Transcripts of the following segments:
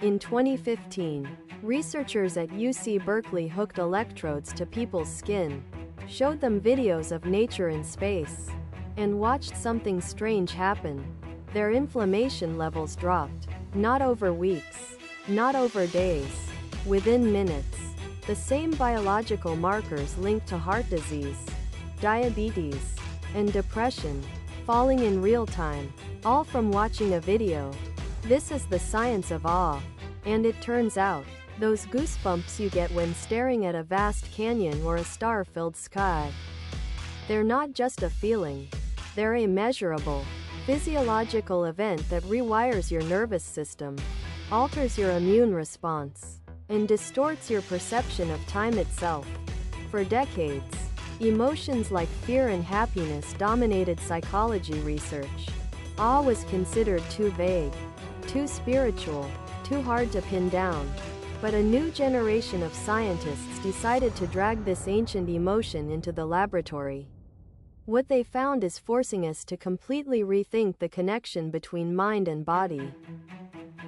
In 2015, researchers at UC Berkeley hooked electrodes to people's skin, showed them videos of nature in space, and watched something strange happen. Their inflammation levels dropped. Not over weeks, not over days, within minutes. The same biological markers linked to heart disease, diabetes, and depression, falling in real time, all from watching a video. This is the science of awe. And it turns out, those goosebumps you get when staring at a vast canyon or a star-filled sky, they're not just a feeling. They're a measurable, physiological event that rewires your nervous system, alters your immune response, and distorts your perception of time itself. For decades, emotions like fear and happiness dominated psychology research. Awe was considered too vague, too spiritual, too hard to pin down. But a new generation of scientists decided to drag this ancient emotion into the laboratory. What they found is forcing us to completely rethink the connection between mind and body.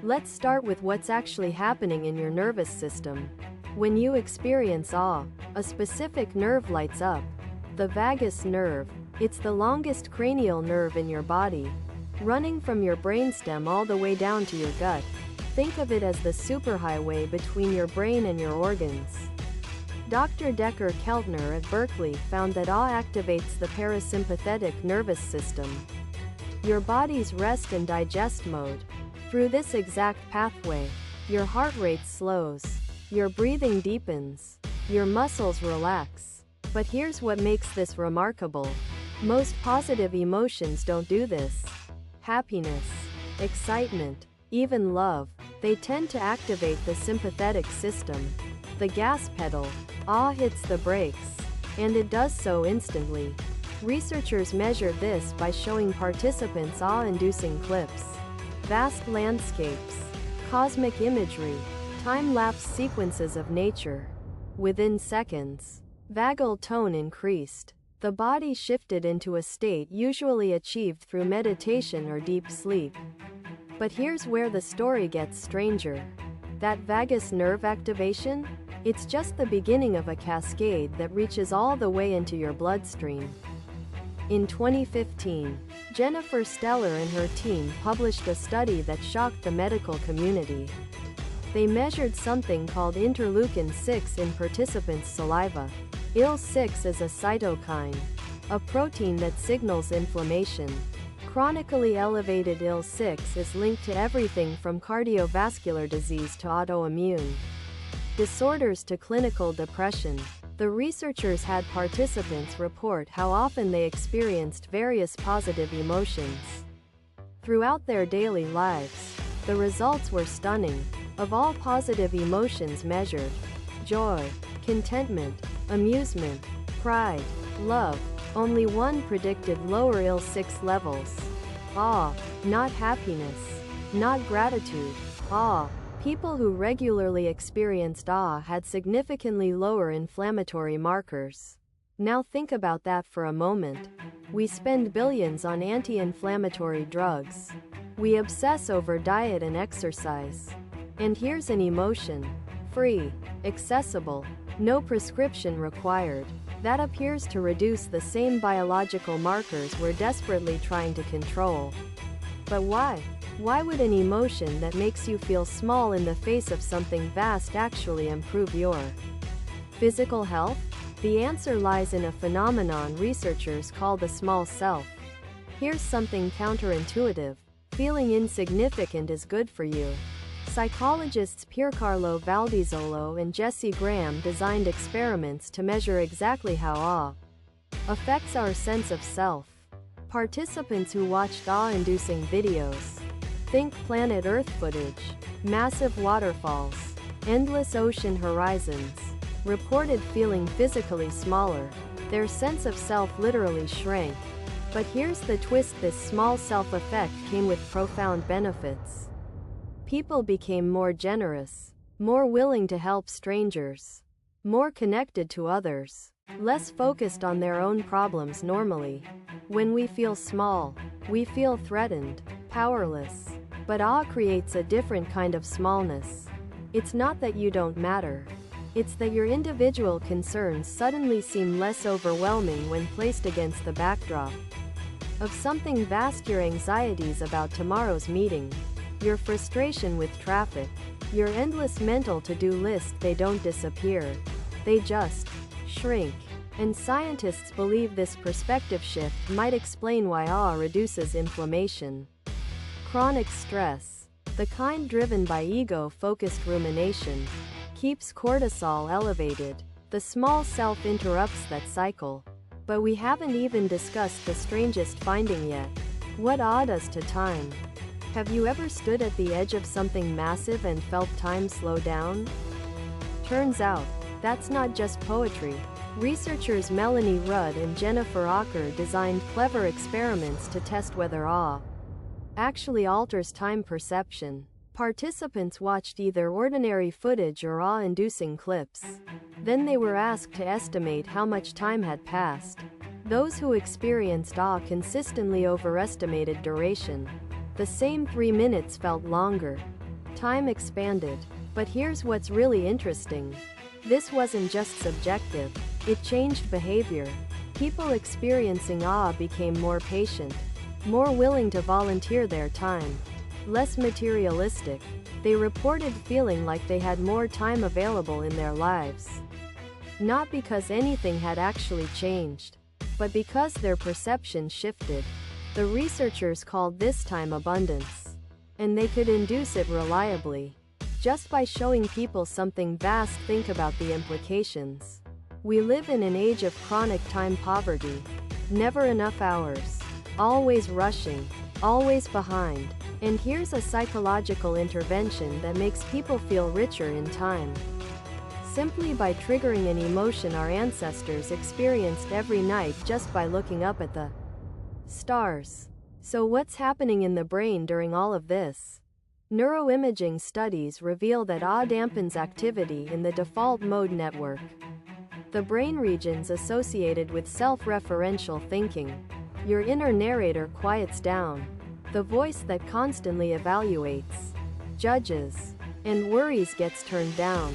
Let's start with what's actually happening in your nervous system. When you experience awe, a specific nerve lights up. The vagus nerve. It's the longest cranial nerve in your body, running from your brainstem all the way down to your gut. Think of it as the superhighway between your brain and your organs. Dr. Decker Keltner at Berkeley found that awe activates the parasympathetic nervous system, your body's rest and digest mode. Through this exact pathway, your heart rate slows, your breathing deepens, your muscles relax. But here's what makes this remarkable. Most positive emotions don't do this. Happiness, excitement, even love, they tend to activate the sympathetic system, the gas pedal. Awe hits the brakes, and it does so instantly. Researchers measured this by showing participants awe-inducing clips, vast landscapes, cosmic imagery, time-lapse sequences of nature. Within seconds, vagal tone increased. The body shifted into a state usually achieved through meditation or deep sleep. But here's where the story gets stranger. That vagus nerve activation? It's just the beginning of a cascade that reaches all the way into your bloodstream. In 2015, Jennifer Steller and her team published a study that shocked the medical community. They measured something called interleukin-6 in participants' saliva. IL-6 is a cytokine, a protein that signals inflammation. Chronically elevated IL-6 is linked to everything from cardiovascular disease to autoimmune disorders to clinical depression. The researchers had participants report how often they experienced various positive emotions throughout their daily lives. The results were stunning. Of all positive emotions measured, joy, contentment, amusement, pride, love, only one predicted lower IL-6 levels. Awe, not happiness, not gratitude, awe. People who regularly experienced awe had significantly lower inflammatory markers. Now think about that for a moment. We spend billions on anti-inflammatory drugs. We obsess over diet and exercise. And here's an emotion. Free, accessible, no prescription required. That appears to reduce the same biological markers we're desperately trying to control. But why? Why would an emotion that makes you feel small in the face of something vast actually improve your physical health? The answer lies in a phenomenon researchers call the small self. Here's something counterintuitive. Feeling insignificant is good for you. Psychologists Piercarlo Valdizzolo and Jesse Graham designed experiments to measure exactly how awe affects our sense of self. Participants who watched awe-inducing videos, think planet Earth footage, massive waterfalls, endless ocean horizons, reported feeling physically smaller. Their sense of self literally shrank. But here's the twist: this small self-effect came with profound benefits. People became more generous, more willing to help strangers, more connected to others, less focused on their own problems normally. When we feel small, we feel threatened, powerless, But awe creates a different kind of smallness. It's not that you don't matter. It's that your individual concerns suddenly seem less overwhelming when placed against the backdrop of something vast. Your anxieties about tomorrow's meeting, your frustration with traffic, your endless mental to-do list, they don't disappear. They just shrink. And scientists believe this perspective shift might explain why awe reduces inflammation. Chronic stress, the kind driven by ego-focused rumination, keeps cortisol elevated. The small self interrupts that cycle. But we haven't even discussed the strangest finding yet. What awe does to time. Have you ever stood at the edge of something massive and felt time slow down? Turns out, that's not just poetry. Researchers Melanie Rudd and Jennifer Ocker designed clever experiments to test whether awe actually alters time perception. Participants watched either ordinary footage or awe-inducing clips. Then they were asked to estimate how much time had passed. Those who experienced awe consistently overestimated duration. The same 3 minutes felt longer. Time expanded. But here's what's really interesting. This wasn't just subjective. It changed behavior. People experiencing awe became more patient, more willing to volunteer their time, less materialistic. They reported feeling like they had more time available in their lives. Not because anything had actually changed, but because their perception shifted. The researchers called this time abundance. And they could induce it reliably. Just by showing people something vast. Think about the implications. We live in an age of chronic time poverty. Never enough hours. Always rushing. Always behind. And here's a psychological intervention that makes people feel richer in time. Simply by triggering an emotion our ancestors experienced every night just by looking up at the stars. So what's happening in the brain during all of this? Neuroimaging studies reveal that awe dampens activity in the default mode network, the brain regions associated with self-referential thinking. Your inner narrator quiets down. The voice that constantly evaluates, judges, and worries gets turned down.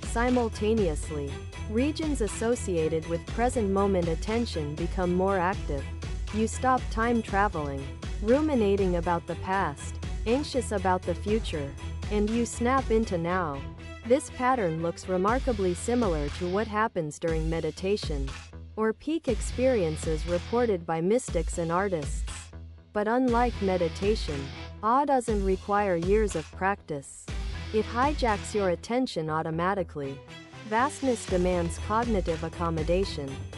Simultaneously, regions associated with present moment attention become more active. You stop time traveling, ruminating about the past, anxious about the future, and you snap into now. This pattern looks remarkably similar to what happens during meditation, or peak experiences reported by mystics and artists. But unlike meditation, awe doesn't require years of practice. It hijacks your attention automatically. Vastness demands cognitive accommodation.